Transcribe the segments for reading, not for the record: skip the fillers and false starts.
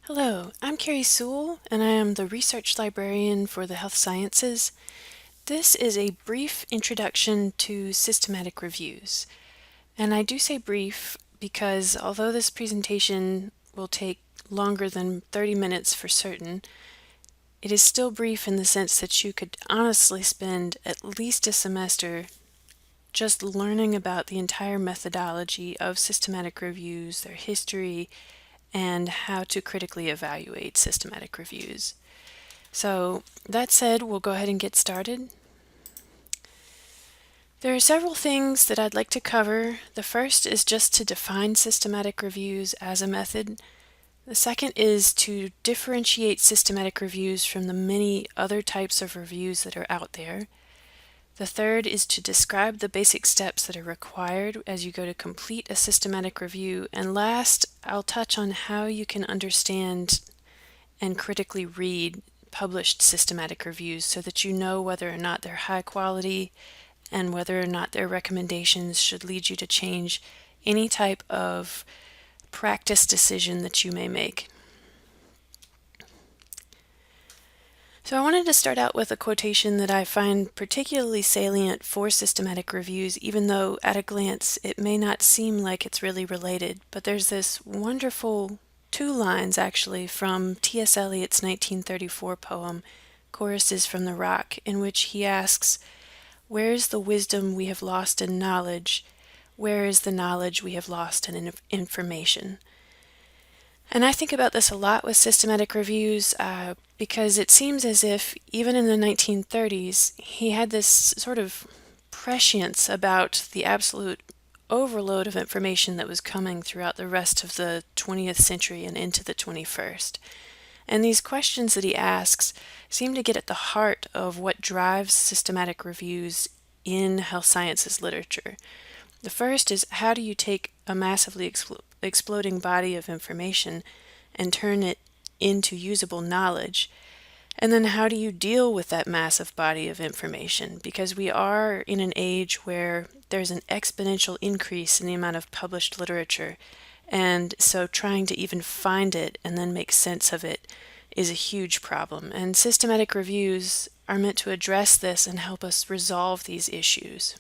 Hello, I'm Kerry Sewell, and I am the Research Librarian for the Health Sciences. This is a brief introduction to systematic reviews. And I do say brief because although this presentation will take longer than 30 minutes for certain, it is still brief in the sense that you could honestly spend at least a semester just learning about the entire methodology of systematic reviews, their history, and how to critically evaluate systematic reviews. So that said, we'll go ahead and get started. There are several things that I'd like to cover. The first is just to define systematic reviews as a method. The second is to differentiate systematic reviews from the many other types of reviews that are out there. The third is to describe the basic steps that are required as you go to complete a systematic review. And last, I'll touch on how you can understand and critically read published systematic reviews so that you know whether or not they're high quality and whether or not their recommendations should lead you to change any type of practice decision that you may make. So I wanted to start out with a quotation that I find particularly salient for systematic reviews, even though at a glance it may not seem like it's really related. But there's this wonderful two lines actually from T.S. Eliot's 1934 poem, Choruses from the Rock, in which he asks, "Where is the wisdom we have lost in knowledge? Where is the knowledge we have lost in information?" And I think about this a lot with systematic reviews because it seems as if even in the 1930s, he had this sort of prescience about the absolute overload of information that was coming throughout the rest of the 20th century and into the 21st. And these questions that he asks seem to get at the heart of what drives systematic reviews in health sciences literature. The first is, how do you take a massively exploding body of information and turn it into usable knowledge? And then how do you deal with that massive body of information? Because we are in an age where there's an exponential increase in the amount of published literature. And so trying to even find it and then make sense of it is a huge problem. And systematic reviews are meant to address this and help us resolve these issues.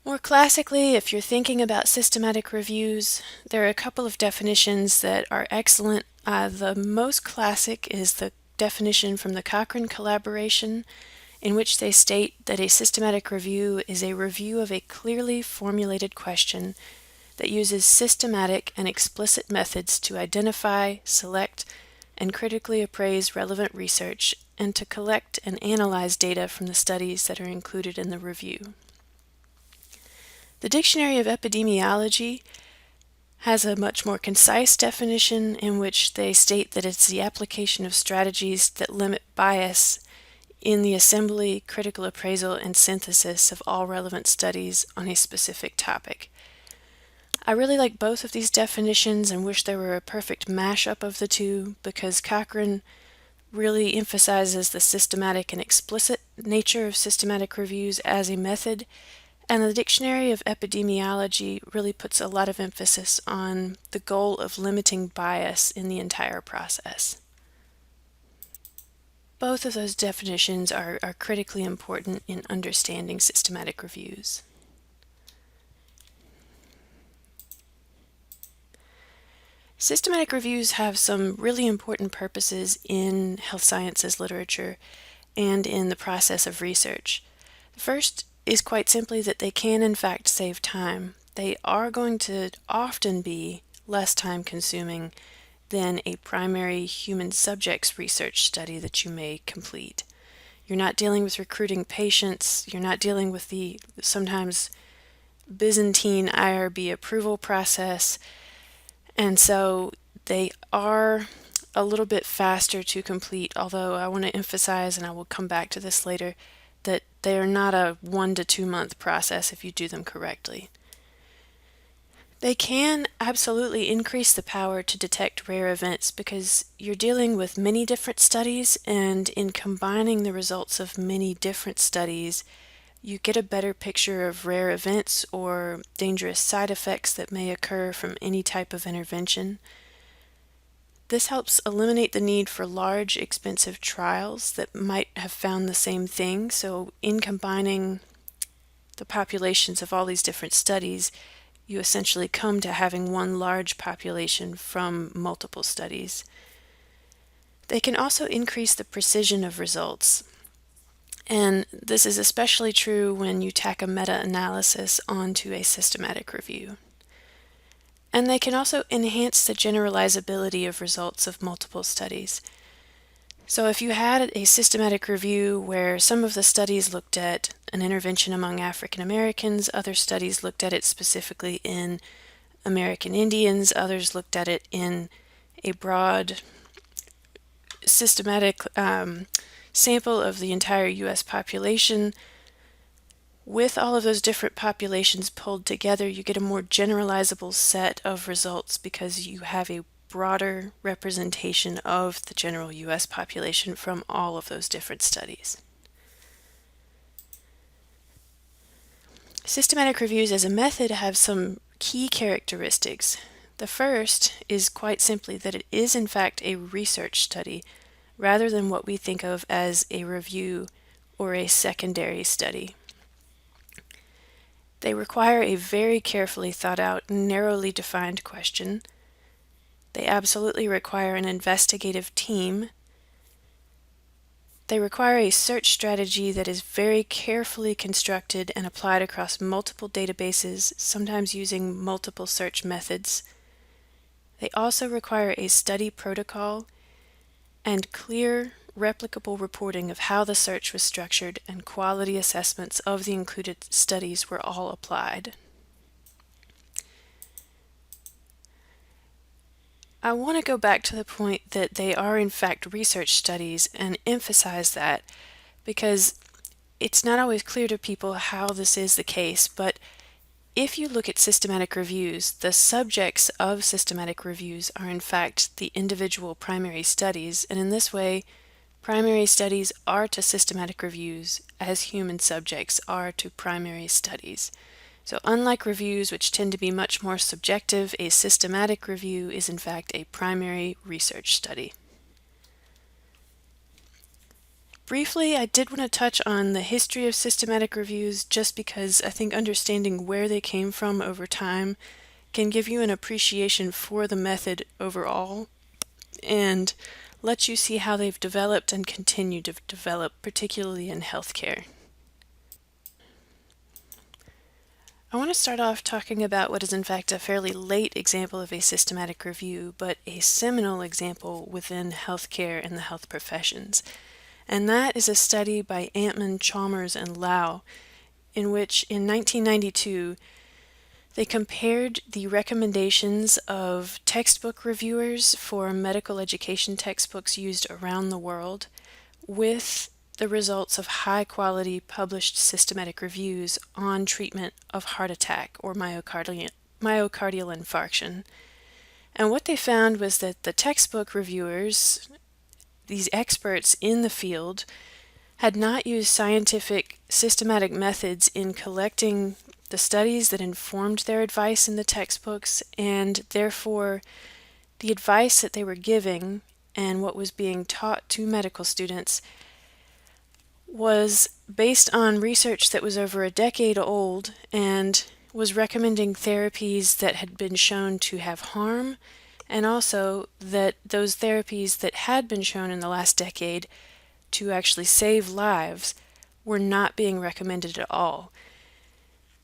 More classically, if you're thinking about systematic reviews, there are a couple of definitions that are excellent. The most classic is the definition from the Cochrane collaboration, in which they state that a systematic review is a review of a clearly formulated question that uses systematic and explicit methods to identify, select, and critically appraise relevant research and to collect and analyze data from the studies that are included in the review. The Dictionary of Epidemiology has a much more concise definition in which they state that it's the application of strategies that limit bias in the assembly, critical appraisal, and synthesis of all relevant studies on a specific topic. I really like both of these definitions and wish there were a perfect mashup of the two because Cochrane really emphasizes the systematic and explicit nature of systematic reviews as a method, and the Dictionary of Epidemiology really puts a lot of emphasis on the goal of limiting bias in the entire process. Both of those definitions are critically important in understanding systematic reviews. Systematic reviews have some really important purposes in health sciences literature and in the process of research. The first is quite simply that they can in fact save time. They are going to often be less time consuming than a primary human subjects research study that you may complete. You're not dealing with recruiting patients, you're not dealing with the sometimes Byzantine IRB approval process, and so they are a little bit faster to complete, although I want to emphasize, and I will come back to this later, that they are not a 1 to 2 month process if you do them correctly. They can absolutely increase the power to detect rare events because you're dealing with many different studies, and in combining the results of many different studies, you get a better picture of rare events or dangerous side effects that may occur from any type of intervention. This helps eliminate the need for large, expensive trials that might have found the same thing. So, in combining the populations of all these different studies, you essentially come to having one large population from multiple studies. They can also increase the precision of results. And this is especially true when you tack a meta-analysis onto a systematic review. And they can also enhance the generalizability of results of multiple studies. So if you had a systematic review where some of the studies looked at an intervention among African Americans, other studies looked at it specifically in American Indians, others looked at it in a broad systematic sample of the entire U.S. population. With all of those different populations pulled together, you get a more generalizable set of results because you have a broader representation of the general U.S. population from all of those different studies. Systematic reviews as a method have some key characteristics. The first is quite simply that it is in fact a research study rather than what we think of as a review or a secondary study. They require a very carefully thought out, narrowly defined question. They absolutely require an investigative team. They require a search strategy that is very carefully constructed and applied across multiple databases, sometimes using multiple search methods. They also require a study protocol and clear, replicable reporting of how the search was structured and quality assessments of the included studies were all applied. I want to go back to the point that they are in fact research studies and emphasize that because it's not always clear to people how this is the case, but if you look at systematic reviews, the subjects of systematic reviews are in fact the individual primary studies, and in this way, primary studies are to systematic reviews as human subjects are to primary studies. So unlike reviews, which tend to be much more subjective, a systematic review is in fact a primary research study. Briefly, I did want to touch on the history of systematic reviews just because I think understanding where they came from over time can give you an appreciation for the method overall and let you see how they've developed and continue to develop, particularly in healthcare. I want to start off talking about what is in fact a fairly late example of a systematic review, but a seminal example within healthcare and the health professions. And that is a study by Antman, Chalmers, and Lau, in which in 1992 they compared the recommendations of textbook reviewers for medical education textbooks used around the world with the results of high-quality published systematic reviews on treatment of heart attack or myocardial infarction. And what they found was that the textbook reviewers, these experts in the field, had not used scientific systematic methods in collecting the studies that informed their advice in the textbooks, and therefore the advice that they were giving and what was being taught to medical students was based on research that was over a decade old and was recommending therapies that had been shown to have harm, and also that those therapies that had been shown in the last decade to actually save lives were not being recommended at all.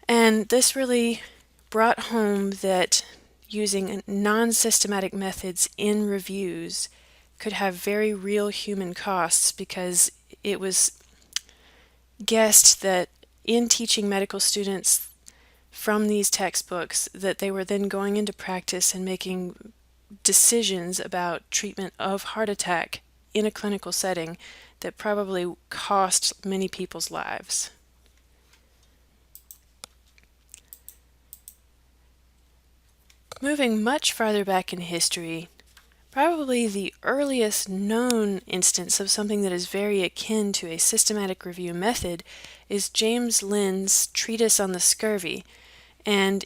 And this really brought home that using non-systematic methods in reviews could have very real human costs because it was guessed that in teaching medical students from these textbooks that they were then going into practice and making decisions about treatment of heart attack in a clinical setting that probably cost many people's lives. Moving much farther back in history, Probably the earliest known instance of something that is very akin to a systematic review method is James Lynn's treatise on the scurvy. And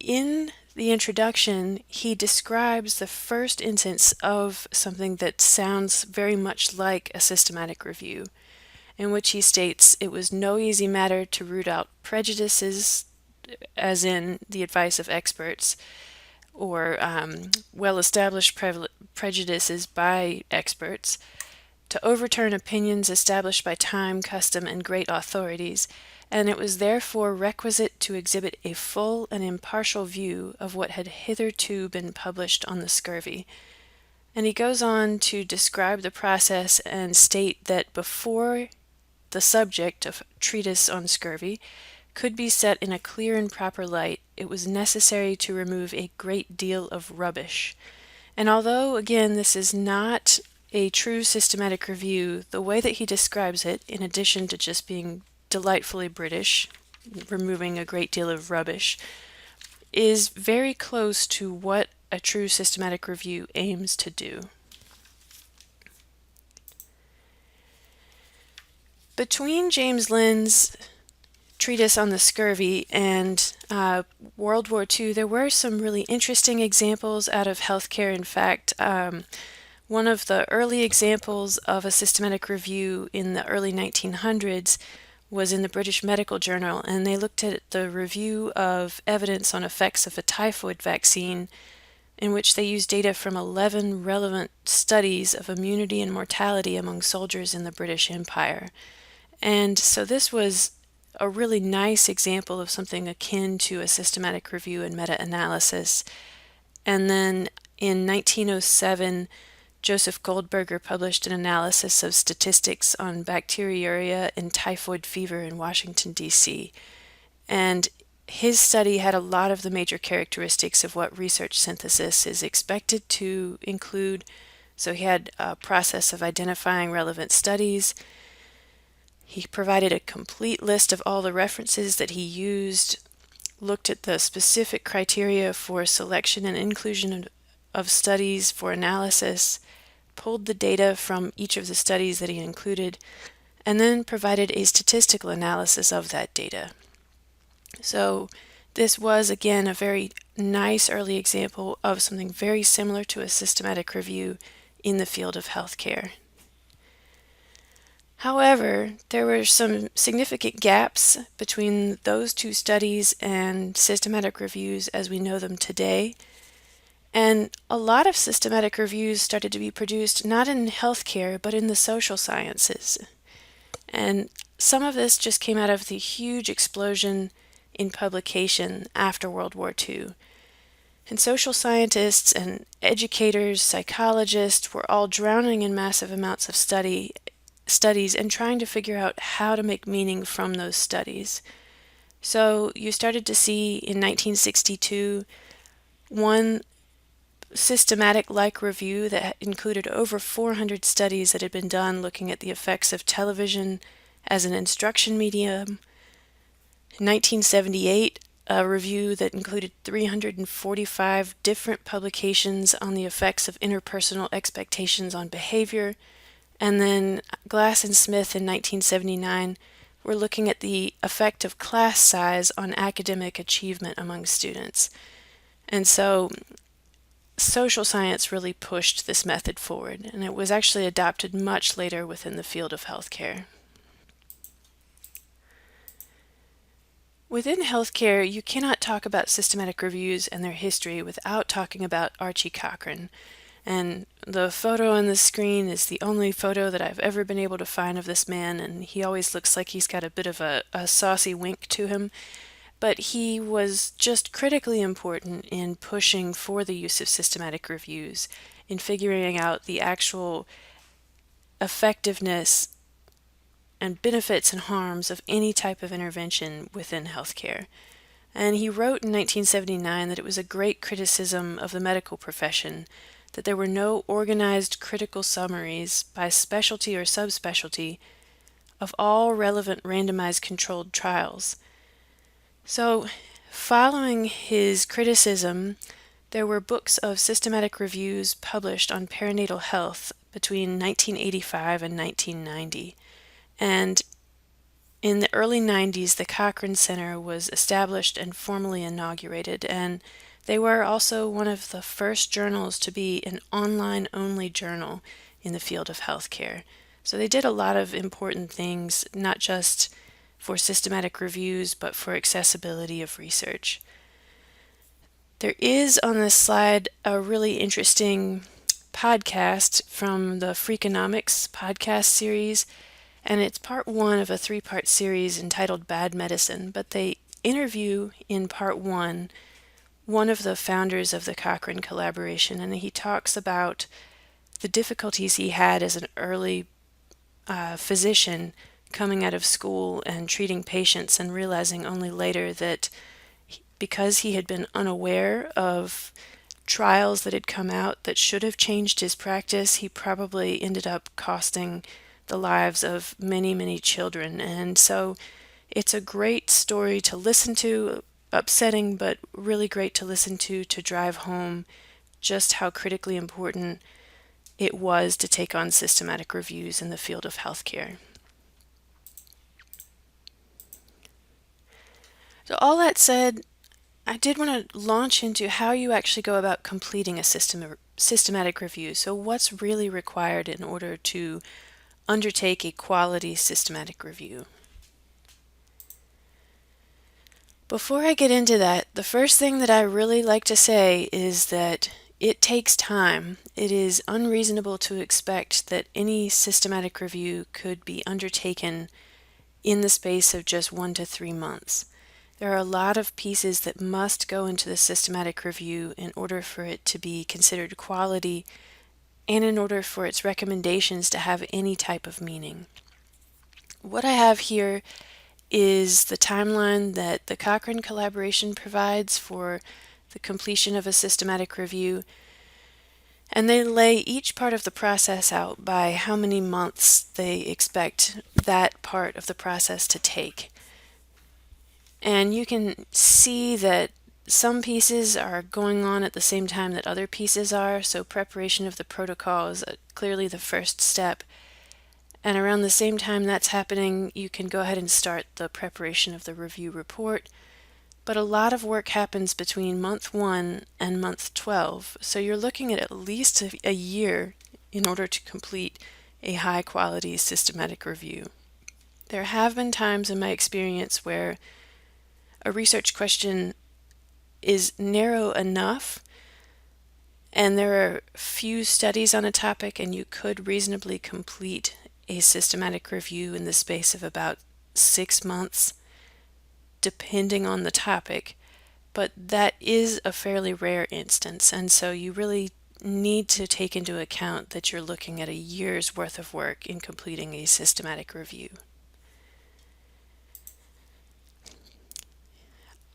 in the introduction, he describes the first instance of something that sounds very much like a systematic review, in which he states it was no easy matter to root out prejudices, as in the advice of experts, or well-established prejudices by experts, to overturn opinions established by time, custom, and great authorities, and it was therefore requisite to exhibit a full and impartial view of what had hitherto been published on the scurvy. And he goes on to describe the process and state that before the subject of treatise on scurvy could be set in a clear and proper light, it was necessary to remove a great deal of rubbish. And although, again, this is not a true systematic review, the way that he describes it, in addition to just being delightfully British, removing a great deal of rubbish, is very close to what a true systematic review aims to do. Between James Lynn's treatise on the scurvy and World War II, there were some really interesting examples out of healthcare. In fact, one of the early examples of a systematic review in the early 1900s was in the British Medical Journal, and they looked at the review of evidence on effects of a typhoid vaccine, in which they used data from 11 relevant studies of immunity and mortality among soldiers in the British Empire. And so this was a really nice example of something akin to a systematic review and meta-analysis. And then in 1907, Joseph Goldberger published an analysis of statistics on bacteriuria and typhoid fever in Washington, D.C. And his study had a lot of the major characteristics of what research synthesis is expected to include. So he had a process of identifying relevant studies. He provided a complete list of all the references that he used, looked at the specific criteria for selection and inclusion of studies for analysis, pulled the data from each of the studies that he included, and then provided a statistical analysis of that data. So this was, again, a very nice early example of something very similar to a systematic review in the field of healthcare. However, there were some significant gaps between those two studies and systematic reviews as we know them today. And a lot of systematic reviews started to be produced not in healthcare, but in the social sciences. And some of this just came out of the huge explosion in publication after World War II. And social scientists and educators, psychologists were all drowning in massive amounts of studies and trying to figure out how to make meaning from those studies. So you started to see in 1962 one systematic-like review that included over 400 studies that had been done looking at the effects of television as an instruction medium. In 1978, a review that included 345 different publications on the effects of interpersonal expectations on behavior. And then Glass and Smith in 1979 were looking at the effect of class size on academic achievement among students. And so social science really pushed this method forward, and it was actually adopted much later within the field of healthcare. Within healthcare, you cannot talk about systematic reviews and their history without talking about Archie Cochran. And the photo on the screen is the only photo that I've ever been able to find of this man, and he always looks like he's got a bit of a saucy wink to him. But he was just critically important in pushing for the use of systematic reviews, in figuring out the actual effectiveness and benefits and harms of any type of intervention within healthcare. And he wrote in 1979 that it was a great criticism of the medical profession that there were no organized critical summaries by specialty or subspecialty of all relevant randomized controlled trials. So, following his criticism, there were books of systematic reviews published on perinatal health between 1985 and 1990. And in the early 90s, the Cochrane Center was established and formally inaugurated, and they were also one of the first journals to be an online-only journal in the field of healthcare. So they did a lot of important things, not just for systematic reviews, but for accessibility of research. There is on this slide a really interesting podcast from the Freakonomics podcast series, and it's part one of a three-part series entitled Bad Medicine, but they interview in part one of the founders of the Cochrane collaboration, and he talks about the difficulties he had as an early physician coming out of school and treating patients and realizing only later that because he had been unaware of trials that had come out that should have changed his practice, he probably ended up costing the lives of many, many children. And so it's a great story to listen to, upsetting, but really great to listen to drive home just how critically important it was to take on systematic reviews in the field of healthcare. So all that said, I did want to launch into how you actually go about completing a systematic review. So what's really required in order to undertake a quality systematic review? Before I get into that, the first thing that I really like to say is that it takes time. It is unreasonable to expect that any systematic review could be undertaken in the space of just 1 to 3 months. There are a lot of pieces that must go into the systematic review in order for it to be considered quality and in order for its recommendations to have any type of meaning. What I have here is the timeline that the Cochrane collaboration provides for the completion of a systematic review, and they lay each part of the process out by how many months they expect that part of the process to take. And you can see that some pieces are going on at the same time that other pieces are, so preparation of the protocol is clearly the first step. And around the same time that's happening, you can go ahead and start the preparation of the review report. But a lot of work happens between month 1 and month 12, so you're looking at least a year in order to complete a high-quality systematic review. There have been times in my experience where a research question is narrow enough and there are few studies on a topic and you could reasonably complete a systematic review in the space of about 6 months, depending on the topic, but that is a fairly rare instance, and so you really need to take into account that you're looking at a year's worth of work in completing a systematic review.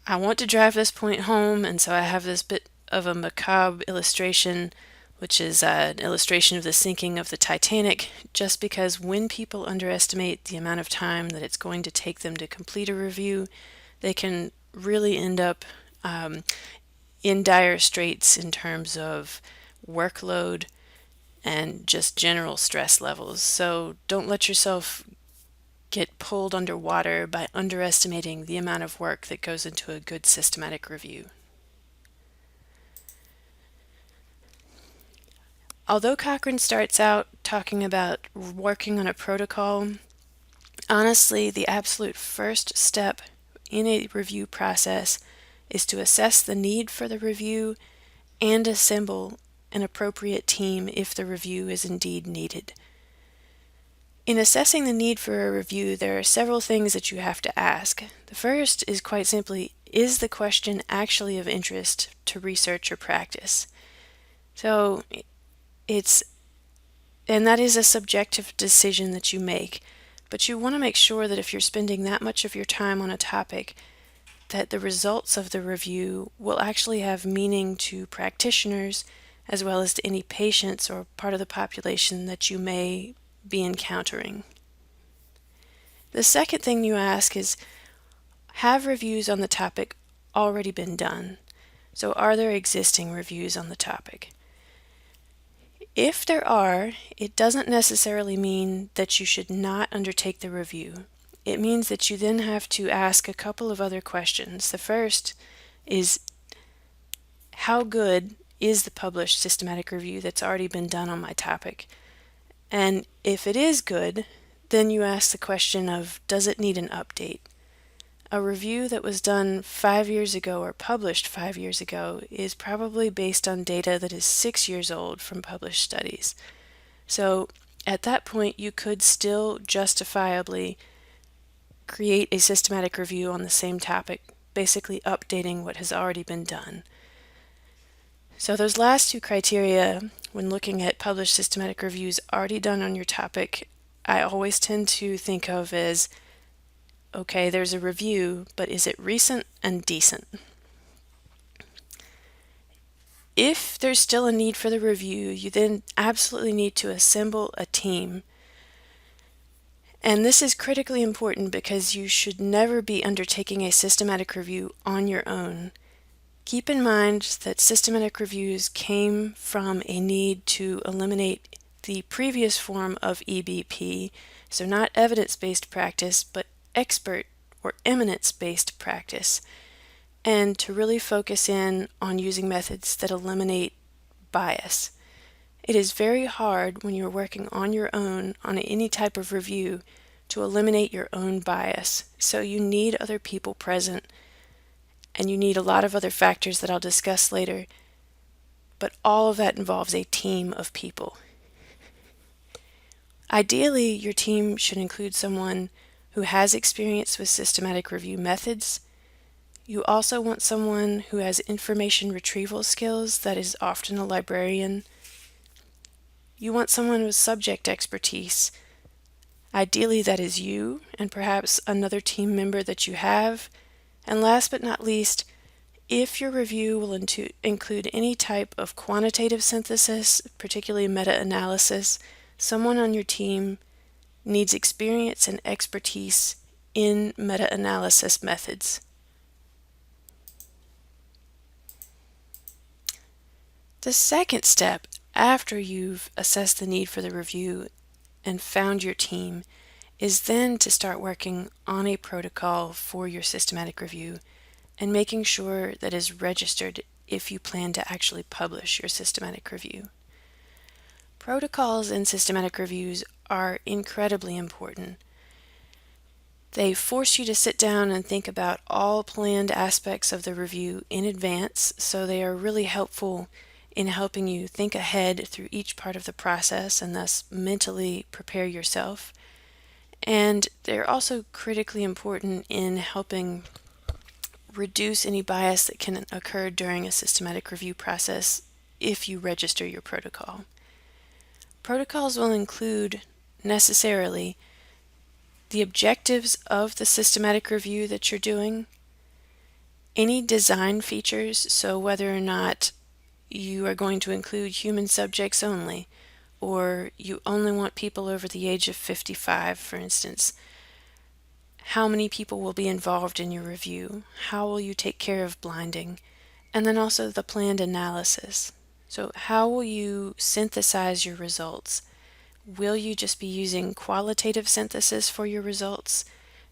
I want to drive this point home, and so I have this bit of a macabre illustration, which is an illustration of the sinking of the Titanic, just because when people underestimate the amount of time that it's going to take them to complete a review, they can really end up in dire straits in terms of workload and just general stress levels. So don't let yourself get pulled underwater by underestimating the amount of work that goes into a good systematic review. Although Cochrane starts out talking about working on a protocol, honestly, the absolute first step in a review process is to assess the need for the review and assemble an appropriate team if the review is indeed needed. In assessing the need for a review, there are several things that you have to ask. The first is quite simply, is the question actually of interest to research or practice? So and that is a subjective decision that you make, but you want to make sure that if you're spending that much of your time on a topic, that the results of the review will actually have meaning to practitioners as well as to any patients or part of the population that you may be encountering. The second thing you ask is, have reviews on the topic already been done? So are there existing reviews on the topic? If there are, it doesn't necessarily mean that you should not undertake the review. It means that you then have to ask a couple of other questions. The first is, how good is the published systematic review that's already been done on my topic? And if it is good, then you ask the question of, does it need an update? A review that was done 5 years ago or published 5 years ago is probably based on data that is 6 years old from published studies. So at that point, you could still justifiably create a systematic review on the same topic, basically updating what has already been done. So those last two criteria, when looking at published systematic reviews already done on your topic, I always tend to think of as, okay, there's a review, but is it recent and decent? If there's still a need for the review, you then absolutely need to assemble a team. And this is critically important because you should never be undertaking a systematic review on your own. Keep in mind that systematic reviews came from a need to eliminate the previous form of EBP, so not evidence-based practice, but expert or eminence-based practice, and to really focus in on using methods that eliminate bias. It is very hard when you're working on your own on any type of review to eliminate your own bias, so you need other people present, and you need a lot of other factors that I'll discuss later, but all of that involves a team of people. Ideally, your team should include someone who has experience with systematic review methods. You also want someone who has information retrieval skills, that is often a librarian. You want someone with subject expertise. Ideally, that is you and perhaps another team member that you have. And last but not least, if your review will include any type of quantitative synthesis, particularly meta-analysis, someone on your team needs experience and expertise in meta-analysis methods. The second step, after you've assessed the need for the review and found your team, is then to start working on a protocol for your systematic review and making sure that is registered if you plan to actually publish your systematic review. Protocols in systematic reviews are incredibly important. They force you to sit down and think about all planned aspects of the review in advance, so they are really helpful in helping you think ahead through each part of the process and thus mentally prepare yourself. And they're also critically important in helping reduce any bias that can occur during a systematic review process if you register your protocol. Protocols will include, necessarily, the objectives of the systematic review that you're doing, any design features, so whether or not you are going to include human subjects only, or you only want people over the age of 55, for instance. How many people will be involved in your review? How will you take care of blinding? And then also the planned analysis. So how will you synthesize your results? Will you just be using qualitative synthesis for your results?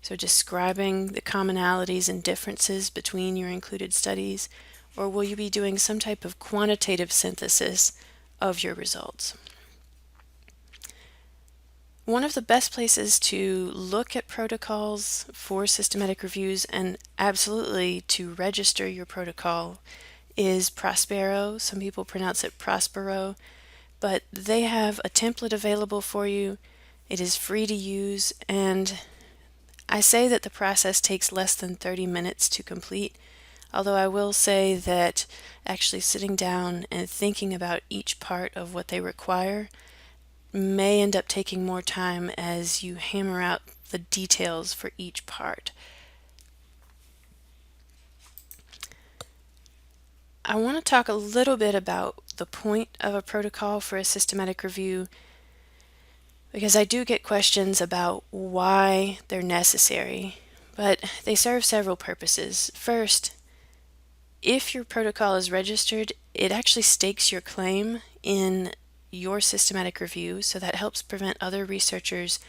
So describing the commonalities and differences between your included studies? Or will you be doing some type of quantitative synthesis of your results? One of the best places to look at protocols for systematic reviews and absolutely to register your protocol is Prospero. Some people pronounce it Prospero, but they have a template available for you. It is free to use, and I say that the process takes less than 30 minutes to complete, although I will say that actually sitting down and thinking about each part of what they require may end up taking more time as you hammer out the details for each part. I want to talk a little bit about the point of a protocol for a systematic review, because I do get questions about why they're necessary, but they serve several purposes. First, if your protocol is registered, it actually stakes your claim in your systematic review, so that helps prevent other researchers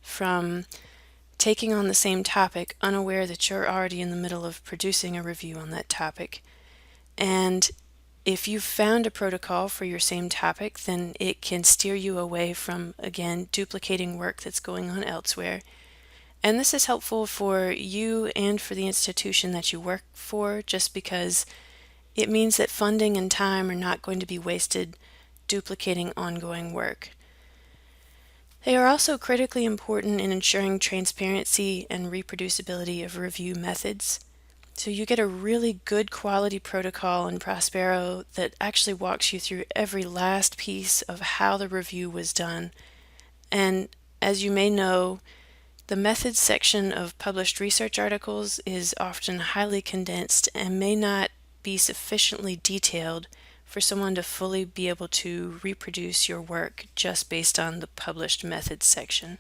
from taking on the same topic unaware that you're already in the middle of producing a review on that topic. And if you've found a protocol for your same topic, then it can steer you away from, again, duplicating work that's going on elsewhere. And this is helpful for you and for the institution that you work for, just because it means that funding and time are not going to be wasted duplicating ongoing work. They are also critically important in ensuring transparency and reproducibility of review methods. So you get a really good quality protocol in Prospero that actually walks you through every last piece of how the review was done. And as you may know, the methods section of published research articles is often highly condensed and may not be sufficiently detailed for someone to fully be able to reproduce your work just based on the published methods section.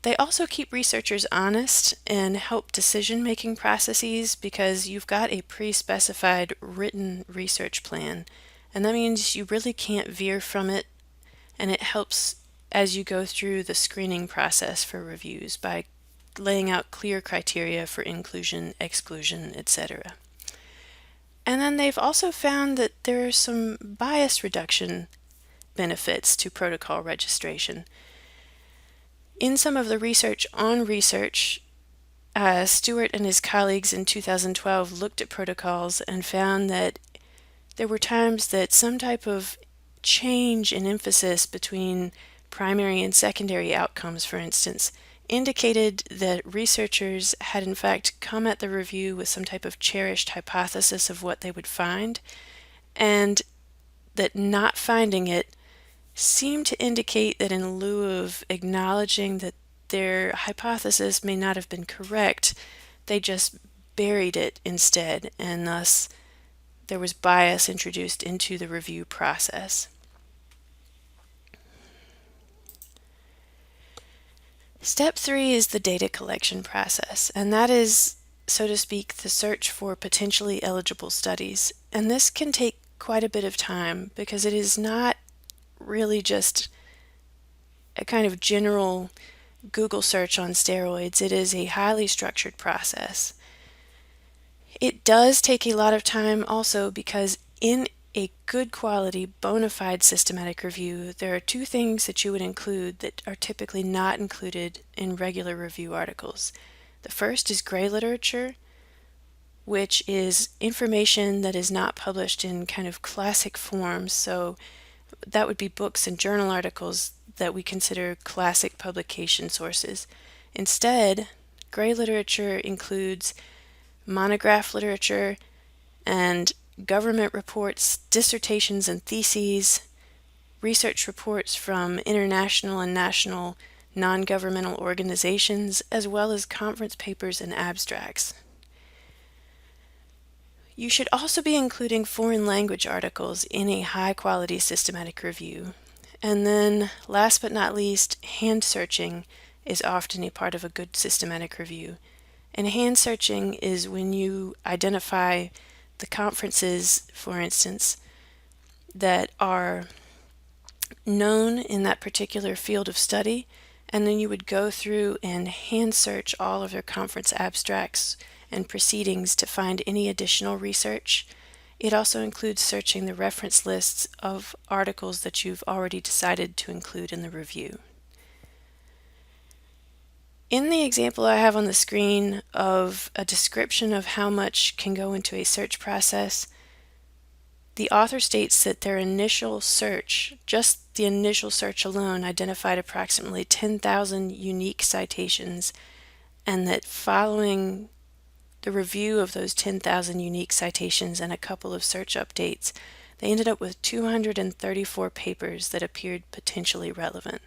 They also keep researchers honest and help decision-making processes because you've got a pre-specified written research plan, and that means you really can't veer from it, and it helps as you go through the screening process for reviews by laying out clear criteria for inclusion, exclusion, etc. And then they've also found that there are some bias reduction benefits to protocol registration. In some of the research on research, Stewart and his colleagues in 2012 looked at protocols and found that there were times that some type of change in emphasis between primary and secondary outcomes, for instance, indicated that researchers had in fact come at the review with some type of cherished hypothesis of what they would find, and that not finding it seemed to indicate that in lieu of acknowledging that their hypothesis may not have been correct, they just buried it instead, and thus there was bias introduced into the review process. Step 3 is the data collection process, and that is, so to speak, the search for potentially eligible studies. And this can take quite a bit of time because it is not really just a kind of general Google search on steroids. It is a highly structured process. It does take a lot of time also because in a good quality, bona fide systematic review, there are two things that you would include that are typically not included in regular review articles. The first is gray literature, which is information that is not published in kind of classic forms. So that would be books and journal articles that we consider classic publication sources. Instead, gray literature includes monograph literature and government reports, dissertations and theses, research reports from international and national non-governmental organizations, as well as conference papers and abstracts. You should also be including foreign language articles in a high-quality systematic review. And then, last but not least, hand searching is often a part of a good systematic review. And hand searching is when you identify the conferences, for instance, that are known in that particular field of study, and then you would go through and hand search all of their conference abstracts and proceedings to find any additional research. It also includes searching the reference lists of articles that you've already decided to include in the review. In the example I have on the screen of a description of how much can go into a search process, the author states that their initial search, just the initial search alone, identified approximately 10,000 unique citations, and that following the review of those 10,000 unique citations and a couple of search updates, they ended up with 234 papers that appeared potentially relevant.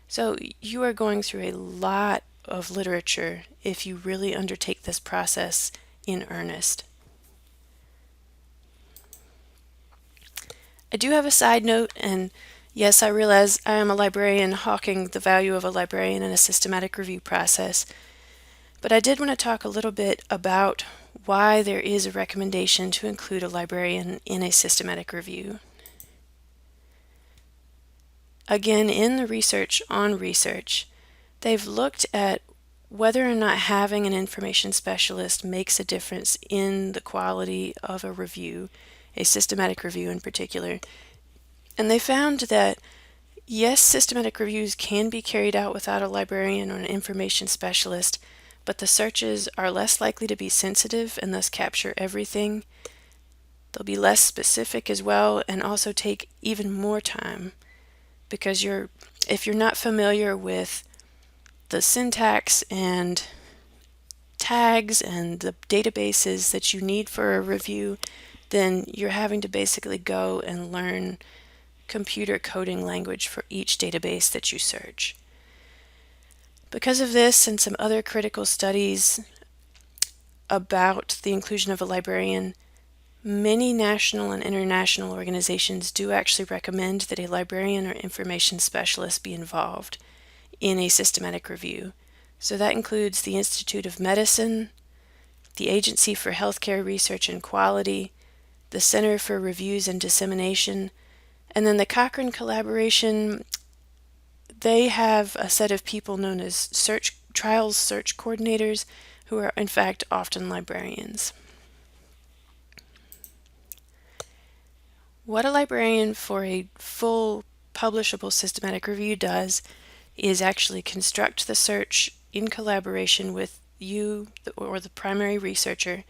So you are going through a lot of literature if you really undertake this process in earnest. I do have a side note, and yes, I realize I am a librarian hawking the value of a librarian in a systematic review process, but I did want to talk a little bit about why there is a recommendation to include a librarian in a systematic review. Again, in the research on research, they've looked at whether or not having an information specialist makes a difference in the quality of a review, a systematic review in particular. And they found that yes, systematic reviews can be carried out without a librarian or an information specialist, but the searches are less likely to be sensitive and thus capture everything. They'll be less specific as well and also take even more time because if you're not familiar with the syntax and tags and the databases that you need for a review, then you're having to basically go and learn computer coding language for each database that you search. Because of this and some other critical studies about the inclusion of a librarian, many national and international organizations do actually recommend that a librarian or information specialist be involved in a systematic review. So that includes the Institute of Medicine, the Agency for Healthcare Research and Quality, the Center for Reviews and Dissemination, and then the Cochrane Collaboration. They have a set of people known as trials search coordinators who are in fact often librarians. What a librarian for a full publishable systematic review does is actually construct the search in collaboration with you or the primary researcher,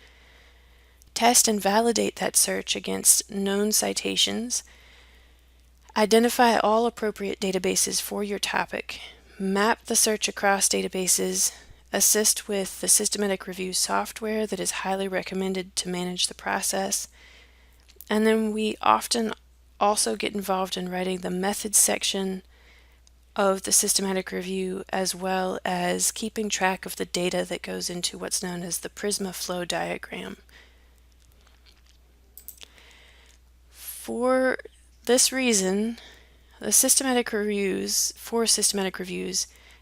test and validate that search against known citations, identify all appropriate databases for your topic, map the search across databases, assist with the systematic review software that is highly recommended to manage the process, and then we often also get involved in writing the methods section of the systematic review, as well as keeping track of the data that goes into what's known as the Prisma flow diagram. For this reason, for systematic reviews,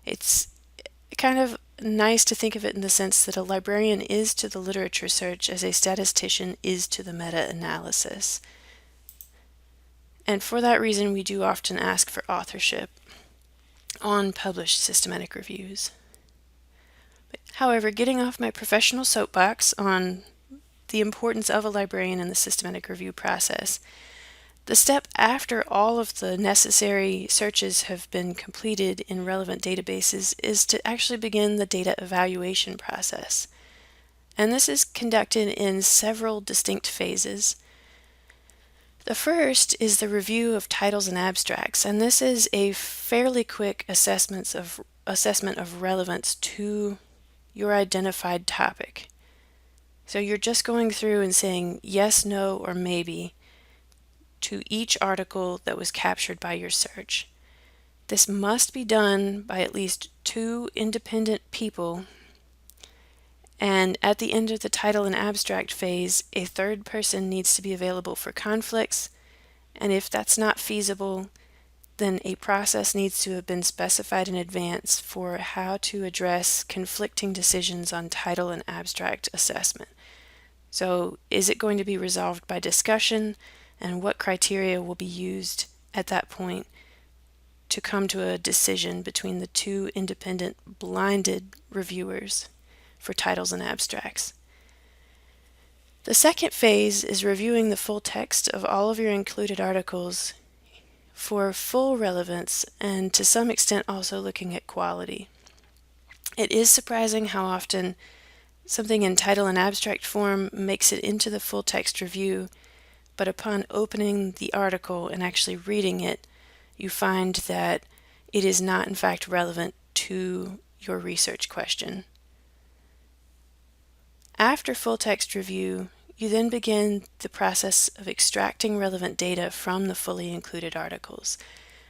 it's kind of nice to think of it in the sense that a librarian is to the literature search as a statistician is to the meta-analysis. And for that reason, we do often ask for authorship on published systematic reviews. However, getting off my professional soapbox on the importance of a librarian in the systematic review process, the step after all of the necessary searches have been completed in relevant databases is to actually begin the data evaluation process. And this is conducted in several distinct phases. The first is the review of titles and abstracts, and this is a fairly quick assessment of relevance to your identified topic. So you're just going through and saying yes, no, or maybe to each article that was captured by your search. This must be done by at least 2 independent people, and at the end of the title and abstract phase, a third person needs to be available for conflicts, and if that's not feasible, then a process needs to have been specified in advance for how to address conflicting decisions on title and abstract assessment. So, is it going to be resolved by discussion, and what criteria will be used at that point to come to a decision between the 2 independent blinded reviewers for titles and abstracts? The second phase is reviewing the full text of all of your included articles for full relevance and to some extent also looking at quality. It is surprising how often something in title and abstract form makes it into the full text review, but upon opening the article and actually reading it, you find that it is not in fact relevant to your research question. After full text review, you then begin the process of extracting relevant data from the fully included articles.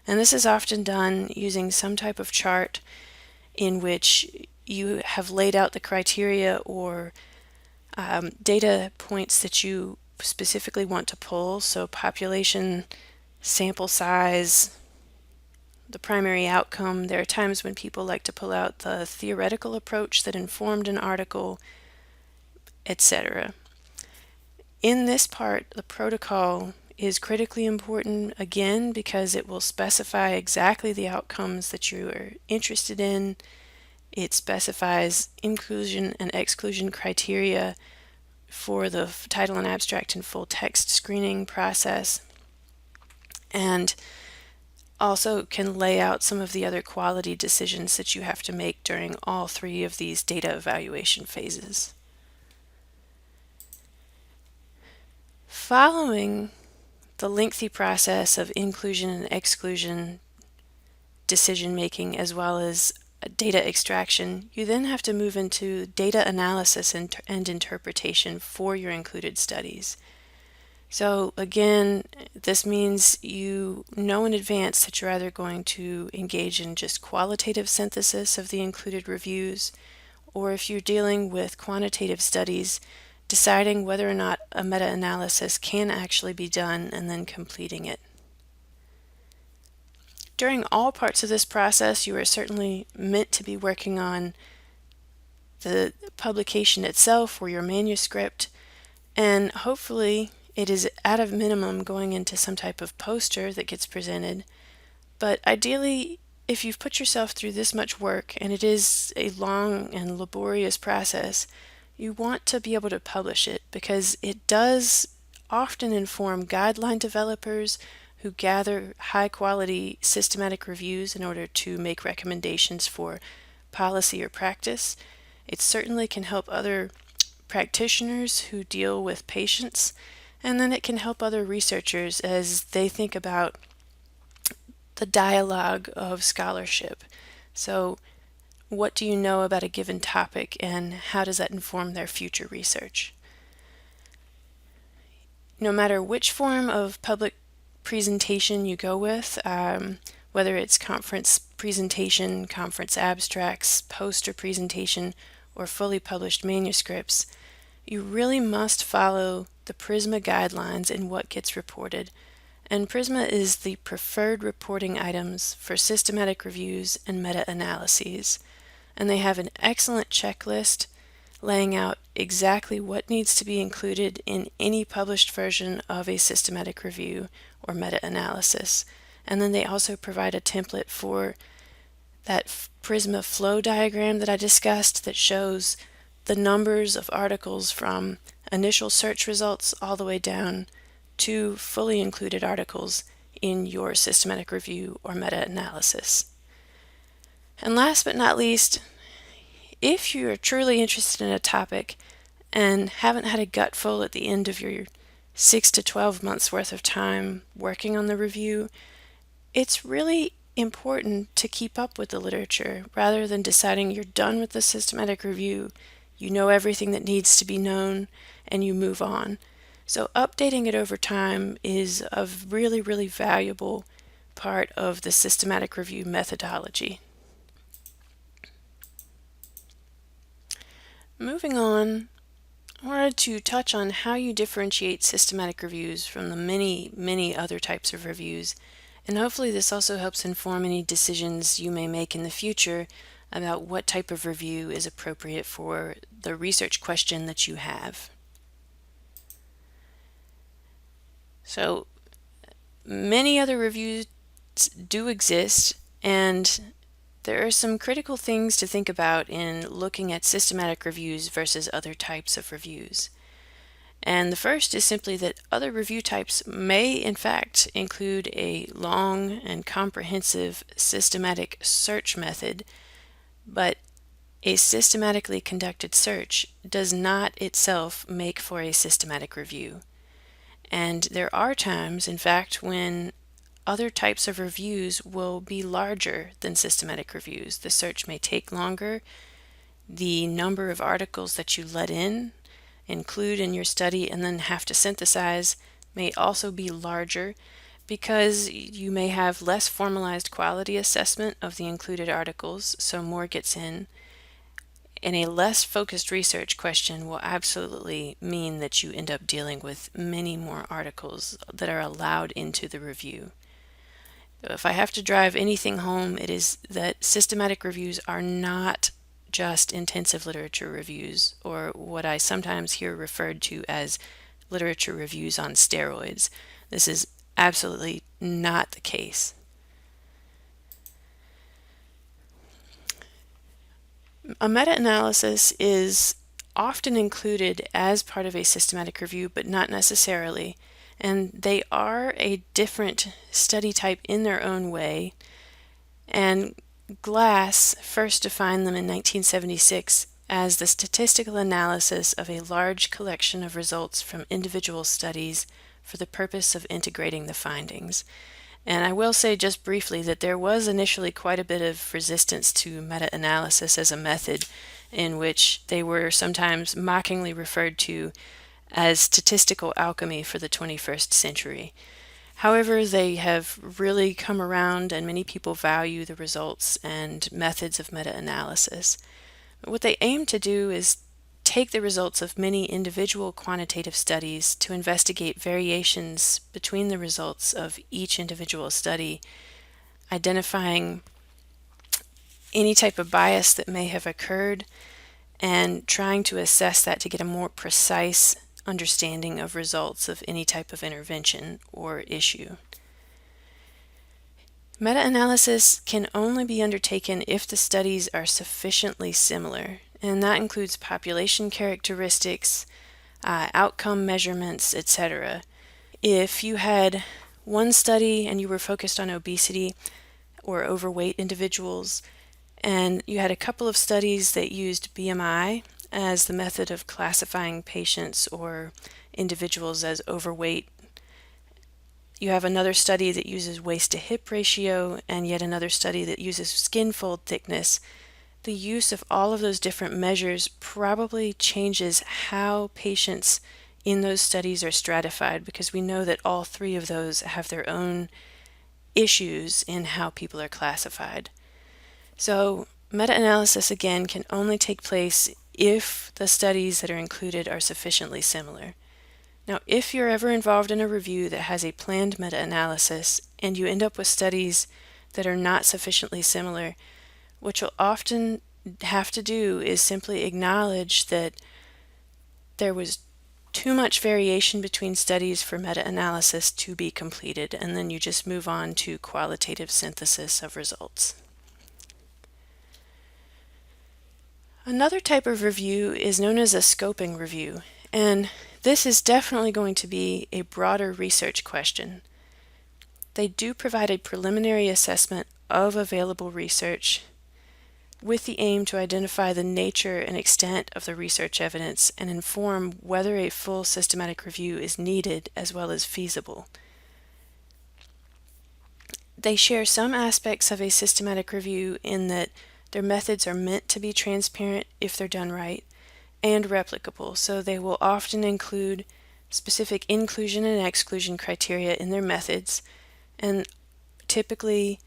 And this is often done using some type of chart in which you have laid out the criteria or data points that you specifically want to pull, so population, sample size, the primary outcome. There are times when people like to pull out the theoretical approach that informed an article, etc. In this part, the protocol is critically important, again, because it will specify exactly the outcomes that you are interested in. It specifies inclusion and exclusion criteria for the title and abstract and full text screening process, and also can lay out some of the other quality decisions that you have to make during all three of these data evaluation phases. Following the lengthy process of inclusion and exclusion decision making, as well as data extraction, you then have to move into data analysis and interpretation for your included studies. So again, this means you know in advance that you're either going to engage in just qualitative synthesis of the included reviews, or if you're dealing with quantitative studies, deciding whether or not a meta-analysis can actually be done and then completing it. During all parts of this process, you are certainly meant to be working on the publication itself or your manuscript, and hopefully it is at a minimum going into some type of poster that gets presented. But ideally, if you've put yourself through this much work, and it is a long and laborious process, you want to be able to publish it, because it does often inform guideline developers who gather high quality systematic reviews in order to make recommendations for policy or practice. It certainly can help other practitioners who deal with patients, and then it can help other researchers as they think about the dialogue of scholarship. So, what do you know about a given topic, and how does that inform their future research? No matter which form of public presentation you go with, whether it's conference presentation, conference abstracts, poster presentation, or fully published manuscripts, you really must follow the PRISMA guidelines in what gets reported. And PRISMA is the preferred reporting items for systematic reviews and meta-analyses. And they have an excellent checklist laying out exactly what needs to be included in any published version of a systematic review or meta-analysis. And then they also provide a template for that PRISMA flow diagram that I discussed that shows the numbers of articles from initial search results all the way down to fully included articles in your systematic review or meta-analysis. And last but not least, if you're truly interested in a topic and haven't had a gutful at the end of your 6 to 12 months worth of time working on the review, it's really important to keep up with the literature rather than deciding you're done with the systematic review, you know everything that needs to be known, and you move on. So updating it over time is a really, really valuable part of the systematic review methodology. Moving on, I wanted to touch on how you differentiate systematic reviews from the many, many other types of reviews, and hopefully this also helps inform any decisions you may make in the future about what type of review is appropriate for the research question that you have. So, many other reviews do exist, and there are some critical things to think about in looking at systematic reviews versus other types of reviews. And the first is simply that other review types may, in fact, include a long and comprehensive systematic search method, but a systematically conducted search does not itself make for a systematic review. And there are times, in fact, when other types of reviews will be larger than systematic reviews. The search may take longer. The number of articles that you let include in your study and then have to synthesize may also be larger because you may have less formalized quality assessment of the included articles, so more gets in. And a less focused research question will absolutely mean that you end up dealing with many more articles that are allowed into the review. If I have to drive anything home, it is that systematic reviews are not just intensive literature reviews, or what I sometimes hear referred to as literature reviews on steroids. This is absolutely not the case. A meta-analysis is often included as part of a systematic review, but not necessarily. And they are a different study type in their own way. And Glass first defined them in 1976 as the statistical analysis of a large collection of results from individual studies for the purpose of integrating the findings. And I will say just briefly that there was initially quite a bit of resistance to meta-analysis as a method, in which they were sometimes mockingly referred to as statistical alchemy for the 21st century. However, they have really come around, and many people value the results and methods of meta-analysis. What they aim to do is take the results of many individual quantitative studies to investigate variations between the results of each individual study, identifying any type of bias that may have occurred, and trying to assess that to get a more precise understanding of results of any type of intervention or issue. Meta-analysis can only be undertaken if the studies are sufficiently similar, and that includes population characteristics, outcome measurements, etc. If you had one study and you were focused on obesity or overweight individuals, and you had a couple of studies that used BMI as the method of classifying patients or individuals as overweight, you have another study that uses waist to hip ratio, and yet another study that uses skin fold thickness, the use of all of those different measures probably changes how patients in those studies are stratified, because we know that all three of those have their own issues in how people are classified. So meta-analysis, again, can only take place if the studies that are included are sufficiently similar. Now, if you're ever involved in a review that has a planned meta-analysis and you end up with studies that are not sufficiently similar, what you'll often have to do is simply acknowledge that there was too much variation between studies for meta-analysis to be completed, and then you just move on to qualitative synthesis of results. Another type of review is known as a scoping review, and this is definitely going to be a broader research question. They do provide a preliminary assessment of available research with the aim to identify the nature and extent of the research evidence and inform whether a full systematic review is needed as well as feasible. They share some aspects of a systematic review in that their methods are meant to be transparent if they're done right, and replicable, so they will often include specific inclusion and exclusion criteria in their methods, and typically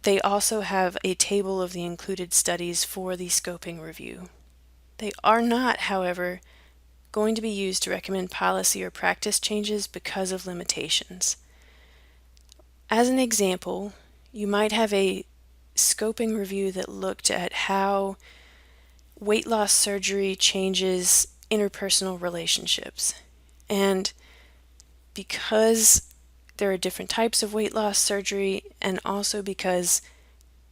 they also have a table of the included studies for the scoping review. They are not, however, going to be used to recommend policy or practice changes because of limitations. As an example, you might have a scoping review that looked at how weight loss surgery changes interpersonal relationships. And because there are different types of weight loss surgery, and also because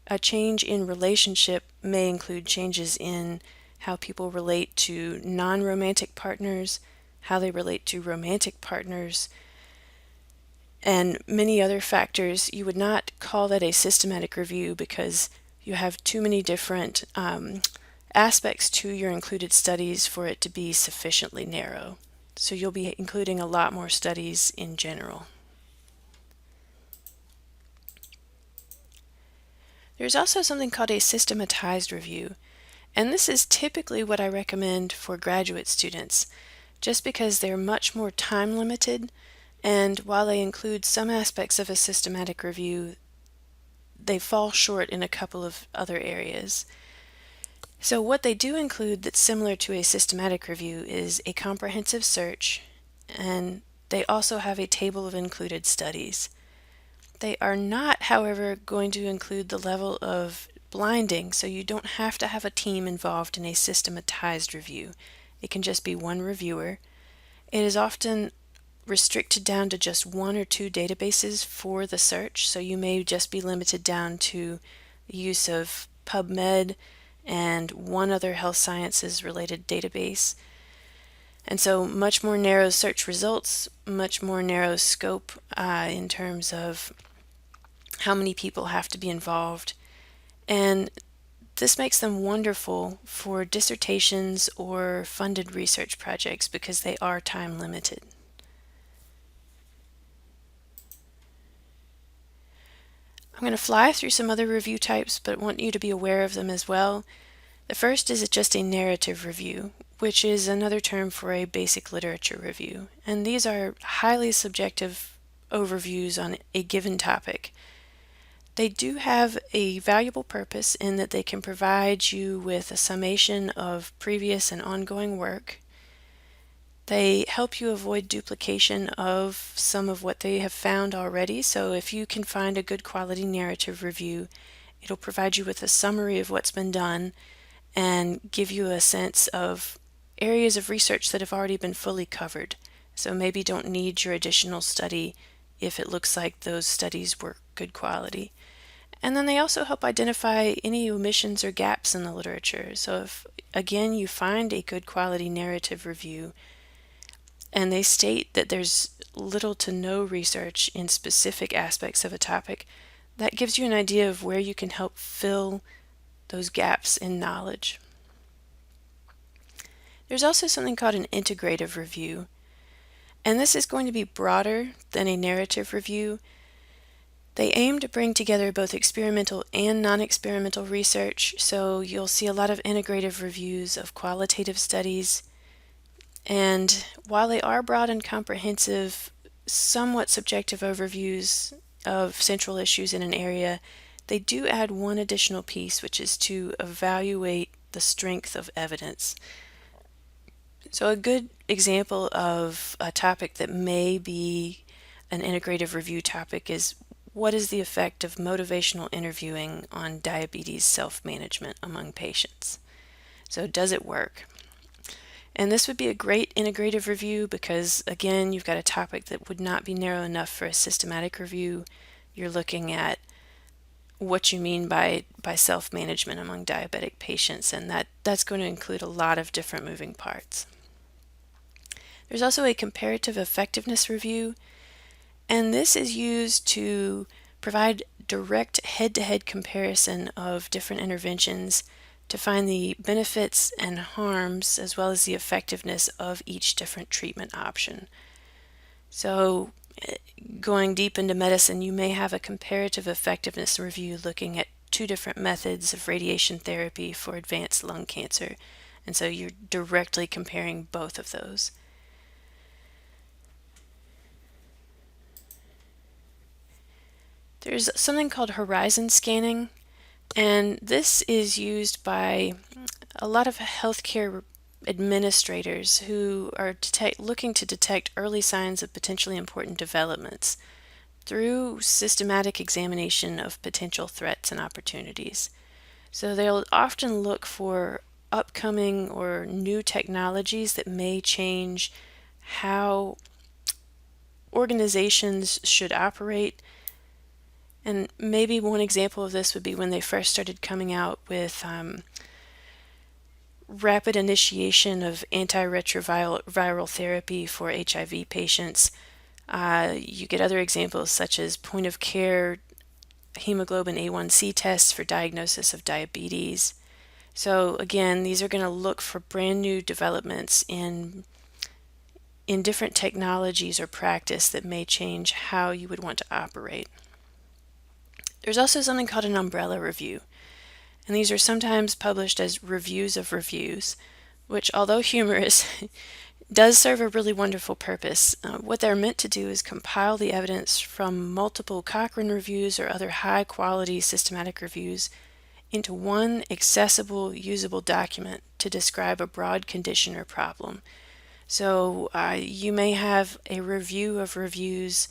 a change in relationship may include changes in how people relate to non-romantic partners, how they relate to romantic partners, and many other factors, you would not call that a systematic review because you have too many different aspects to your included studies for it to be sufficiently narrow. So you'll be including a lot more studies in general. There's also something called a systematized review, and this is typically what I recommend for graduate students, just because they're much more time limited, and while they include some aspects of a systematic review, they fall short in a couple of other areas. So what they do include that's similar to a systematic review is a comprehensive search, and they also have a table of included studies. They are not, however, going to include the level of blinding, so you don't have to have a team involved in a systematized review. It can just be one reviewer. It is often restricted down to just one or two databases for the search, so you may just be limited down to the use of PubMed and one other health sciences related database. And so much more narrow search results, much more narrow scope in terms of how many people have to be involved. And this makes them wonderful for dissertations or funded research projects because they are time limited. I'm going to fly through some other review types, but want you to be aware of them as well. The first is just a narrative review, which is another term for a basic literature review. And these are highly subjective overviews on a given topic. They do have a valuable purpose in that they can provide you with a summation of previous and ongoing work. They help you avoid duplication of some of what they have found already. So if you can find a good quality narrative review, it'll provide you with a summary of what's been done and give you a sense of areas of research that have already been fully covered. So maybe don't need your additional study if it looks like those studies were good quality. And then they also help identify any omissions or gaps in the literature. So if, again, you find a good quality narrative review and they state that there's little to no research in specific aspects of a topic, that gives you an idea of where you can help fill those gaps in knowledge. There's also something called an integrative review, and this is going to be broader than a narrative review. They aim to bring together both experimental and non-experimental research, so you'll see a lot of integrative reviews of qualitative studies. And while they are broad and comprehensive, somewhat subjective overviews of central issues in an area, they do add one additional piece, which is to evaluate the strength of evidence. So a good example of a topic that may be an integrative review topic is what is the effect of motivational interviewing on diabetes self-management among patients? So does it work? And this would be a great integrative review because, again, you've got a topic that would not be narrow enough for a systematic review. You're looking at what you mean by self-management among diabetic patients, and that's going to include a lot of different moving parts. There's also a comparative effectiveness review, and this is used to provide direct head-to-head comparison of different interventions to find the benefits and harms as well as the effectiveness of each different treatment option. So going deep into medicine, you may have a comparative effectiveness review looking at two different methods of radiation therapy for advanced lung cancer, and so you're directly comparing both of those. There's something called horizon scanning, and this is used by a lot of healthcare administrators who are looking to detect early signs of potentially important developments through systematic examination of potential threats and opportunities. So they'll often look for upcoming or new technologies that may change how organizations should operate. And maybe one example of this would be when they first started coming out with rapid initiation of antiretroviral therapy for HIV patients. You get other examples such as point of care hemoglobin A1C tests for diagnosis of diabetes. So again, these are going to look for brand new developments in different technologies or practice that may change how you would want to operate. There's also something called an umbrella review, and these are sometimes published as reviews of reviews, which, although humorous, does serve a really wonderful purpose. What they're meant to do is compile the evidence from multiple Cochrane reviews or other high-quality systematic reviews into one accessible, usable document to describe a broad condition or problem. So you may have a review of reviews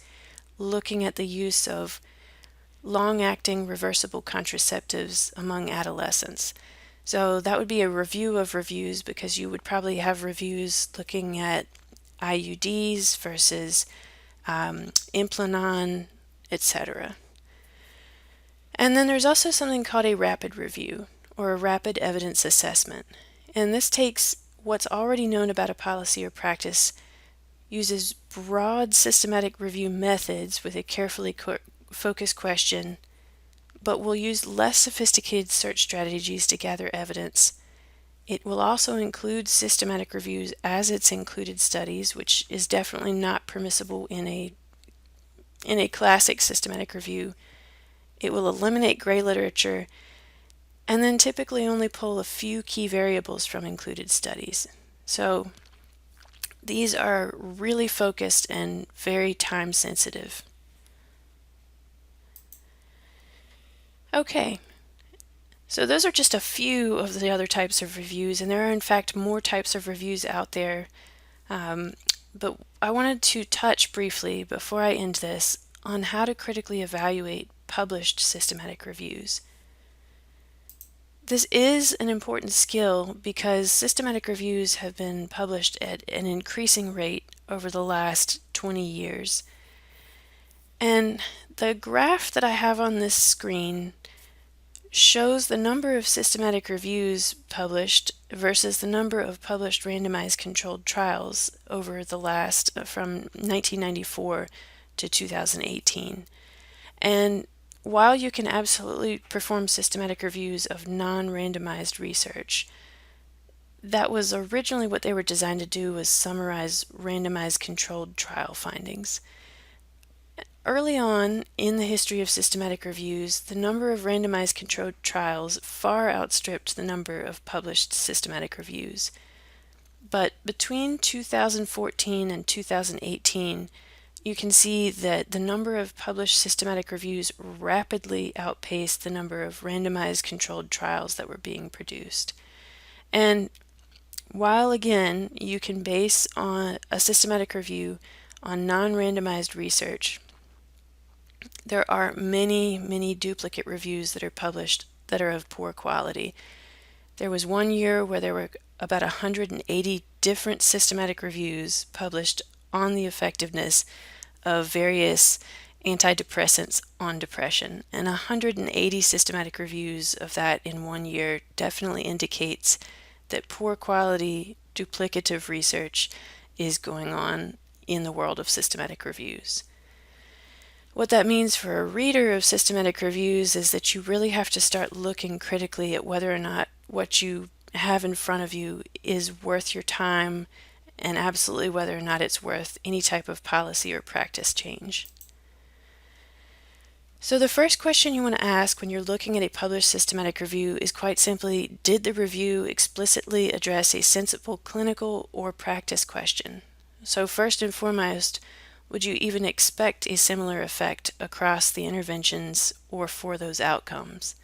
looking at the use of long-acting reversible contraceptives among adolescents. So that would be a review of reviews, because you would probably have reviews looking at IUDs versus Implanon, etc. And then there's also something called a rapid review, or a rapid evidence assessment. And this takes what's already known about a policy or practice, uses broad systematic review methods with a carefully focused question, but will use less sophisticated search strategies to gather evidence. It will also include systematic reviews as its included studies, which is definitely not permissible in a classic systematic review. It will eliminate gray literature, and then typically only pull a few key variables from included studies. So these are really focused and very time sensitive. Okay, so those are just a few of the other types of reviews, and there are in fact more types of reviews out there. But I wanted to touch briefly, before I end this, on how to critically evaluate published systematic reviews. This is an important skill because systematic reviews have been published at an increasing rate over the last 20 years. And the graph that I have on this screen shows the number of systematic reviews published versus the number of published randomized controlled trials over the last, from 1994 to 2018. And while you can absolutely perform systematic reviews of non-randomized research, that was originally what they were designed to do, was summarize randomized controlled trial findings. Early on in the history of systematic reviews, the number of randomized controlled trials far outstripped the number of published systematic reviews. But between 2014 and 2018, you can see that the number of published systematic reviews rapidly outpaced the number of randomized controlled trials that were being produced. And while again, you can base on a systematic review on non-randomized research, there are many, many duplicate reviews that are published that are of poor quality. There was one year where there were about 180 different systematic reviews published on the effectiveness of various antidepressants on depression, and 180 systematic reviews of that in one year definitely indicates that poor quality duplicative research is going on in the world of systematic reviews. What that means for a reader of systematic reviews is that you really have to start looking critically at whether or not what you have in front of you is worth your time, and absolutely whether or not it's worth any type of policy or practice change. So the first question you want to ask when you're looking at a published systematic review is quite simply, did the review explicitly address a sensible clinical or practice question? So first and foremost, would you even expect a similar effect across the interventions or for those outcomes?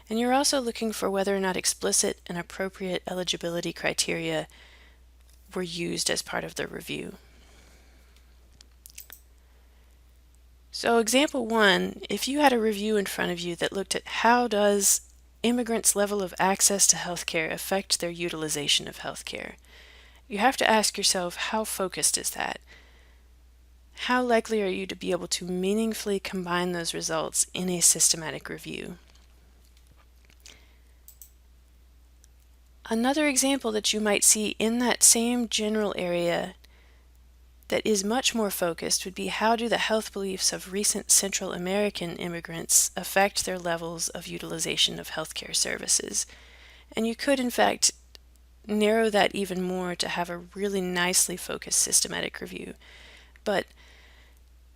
And you're also looking for whether or not explicit and appropriate eligibility criteria were used as part of the review. So example 1, if you had a review in front of you that looked at how does immigrants' level of access to healthcare affect their utilization of healthcare, you have to ask yourself, how focused is that? How likely are you to be able to meaningfully combine those results in a systematic review? Another example that you might see in that same general area that is much more focused would be, how do the health beliefs of recent Central American immigrants affect their levels of utilization of healthcare services? And you could in fact narrow that even more to have a really nicely focused systematic review. But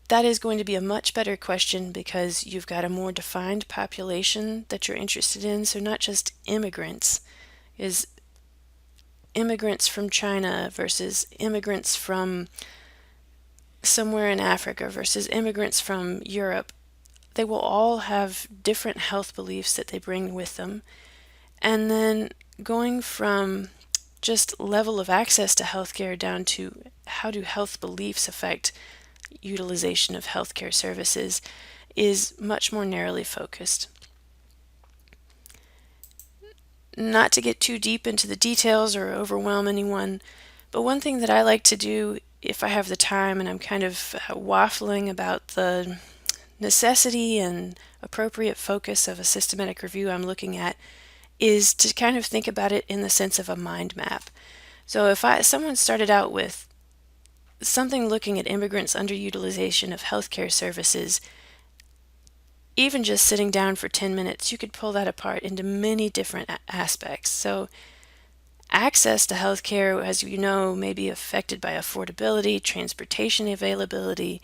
that is going to be a much better question because you've got a more defined population that you're interested in. So not just immigrants, is immigrants from China versus immigrants from somewhere in Africa versus immigrants from Europe. They will all have different health beliefs that they bring with them. And then going from just level of access to healthcare down to how do health beliefs affect utilization of healthcare services is much more narrowly focused. Not to get too deep into the details or overwhelm anyone, but one thing that I like to do if I have the time and I'm kind of waffling about the necessity and appropriate focus of a systematic review I'm looking at is to kind of think about it in the sense of a mind map. So if someone started out with something looking at immigrants' underutilization of healthcare services, even just sitting down for 10 minutes, you could pull that apart into many different aspects. So access to healthcare, as you know, may be affected by affordability, transportation availability,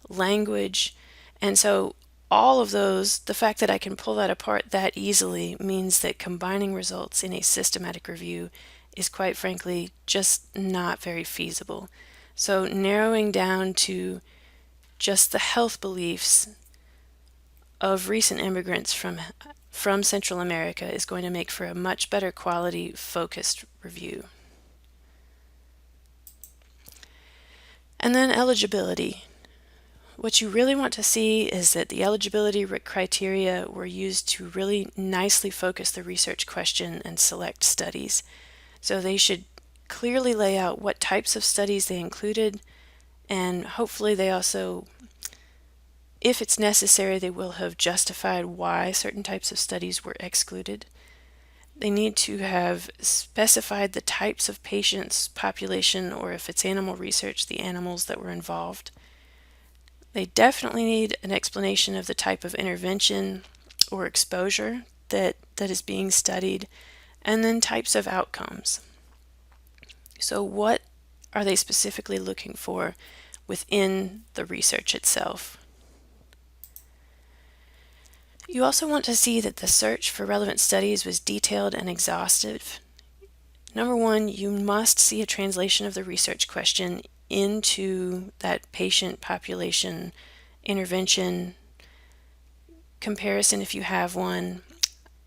language, and so all of those, the fact that I can pull that apart that easily means that combining results in a systematic review is quite frankly just not very feasible. So narrowing down to just the health beliefs of recent immigrants from Central America is going to make for a much better quality focused review. And then eligibility. What you really want to see is that the eligibility criteria were used to really nicely focus the research question and select studies. So they should clearly lay out what types of studies they included, and hopefully they also, if it's necessary, they will have justified why certain types of studies were excluded. They need to have specified the types of patients, population, or if it's animal research, the animals that were involved. They definitely need an explanation of the type of intervention or exposure that is being studied, and then types of outcomes. So what are they specifically looking for within the research itself? You also want to see that the search for relevant studies was detailed and exhaustive. Number one, you must see a translation of the research question into that patient population intervention comparison if you have one,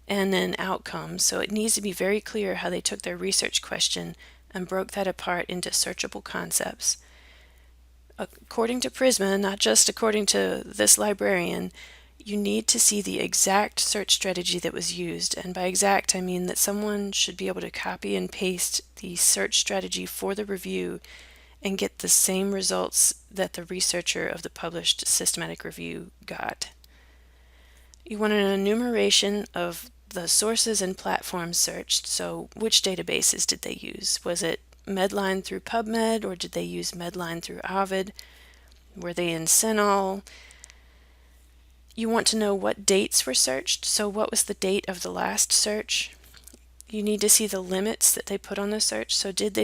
and then outcomes. So it needs to be very clear how they took their research question and broke that apart into searchable concepts. According to Prisma, not just according to this librarian, you need to see the exact search strategy that was used. And by exact, I mean that someone should be able to copy and paste the search strategy for the review and get the same results that the researcher of the published systematic review got. You want an enumeration of the sources and platforms searched. So which databases did they use? Was it Medline through PubMed, or did they use Medline through Ovid? Were they in CINAHL? You want to know what dates were searched. So what was the date of the last search? You need to see the limits that they put on the search. So did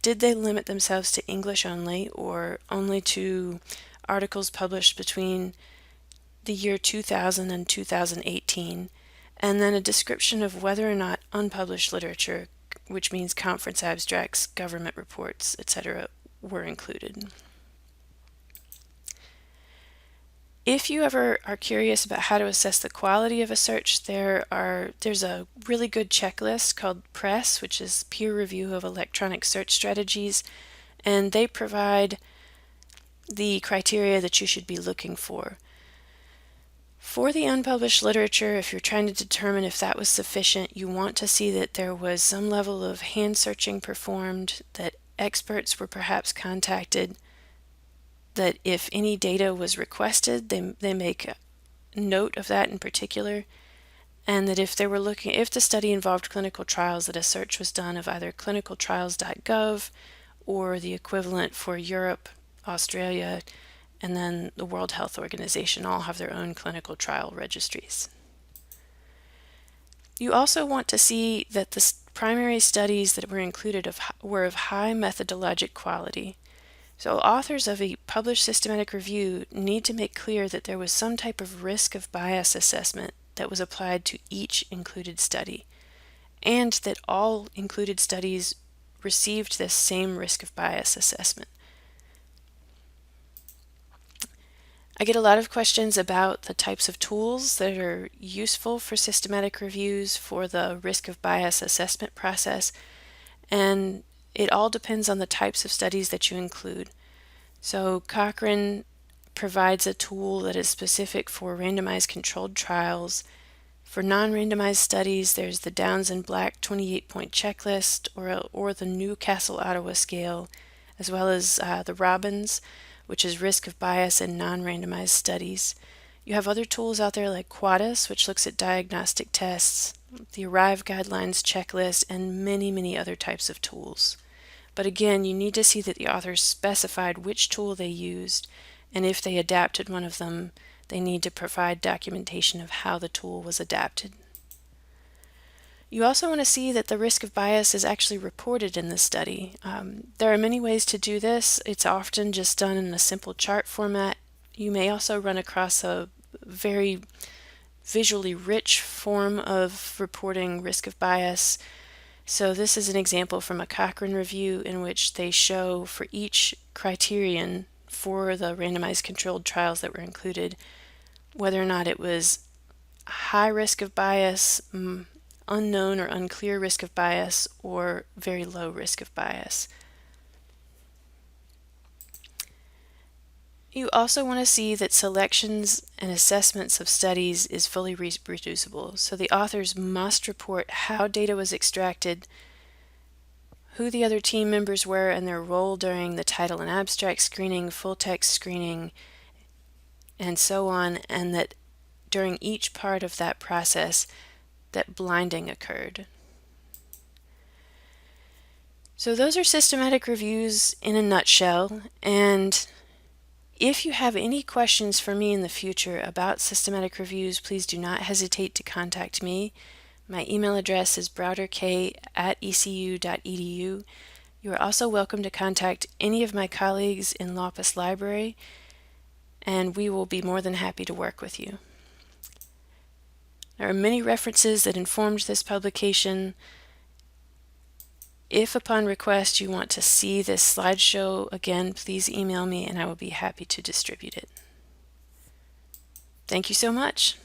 they limit themselves to English only, or only to articles published between the year 2000 and 2018? And then a description of whether or not unpublished literature, which means conference abstracts, government reports, etc., were included. If you ever are curious about how to assess the quality of a search, there's a really good checklist called PRESS, which is Peer Review of Electronic Search Strategies, and they provide the criteria that you should be looking for. For the unpublished literature, if you're trying to determine if that was sufficient, you want to see that there was some level of hand searching performed, that experts were perhaps contacted, that if any data was requested, they make a note of that in particular, and that if the study involved clinical trials, that a search was done of either clinicaltrials.gov or the equivalent for Europe, Australia, and then the World Health Organization all have their own clinical trial registries. You also want to see that the primary studies that were included were of high methodologic quality. So authors of a published systematic review need to make clear that there was some type of risk of bias assessment that was applied to each included study, and that all included studies received this same risk of bias assessment. I get a lot of questions about the types of tools that are useful for systematic reviews for the risk of bias assessment process, and it all depends on the types of studies that you include. So Cochrane provides a tool that is specific for randomized controlled trials. For non-randomized studies, there's the Downs and Black 28-point checklist or the Newcastle Ottawa scale, as well as the Robbins, which is risk of bias in non-randomized studies. You have other tools out there like Quadis, which looks at diagnostic tests, the Arrive guidelines checklist, and many, many other types of tools. But again, you need to see that the authors specified which tool they used, and if they adapted one of them, they need to provide documentation of how the tool was adapted. You also want to see that the risk of bias is actually reported in the study. There are many ways to do this. It's often just done in a simple chart format. You may also run across a very visually rich form of reporting risk of bias. So this is an example from a Cochrane review in which they show for each criterion for the randomized controlled trials that were included, whether or not it was high risk of bias, unknown or unclear risk of bias, or very low risk of bias. You also want to see that selections and assessments of studies is fully reproducible. So the authors must report how data was extracted, who the other team members were and their role during the title and abstract screening, full text screening, and so on, and that during each part of that process that blinding occurred. So those are systematic reviews in a nutshell, and if you have any questions for me in the future about systematic reviews, please do not hesitate to contact me. My email address is browderk@ecu.edu. You are also welcome to contact any of my colleagues in Lopus Library, and we will be more than happy to work with you. There are many references that informed this publication. If upon request you want to see this slideshow again, please email me and I will be happy to distribute it. Thank you so much.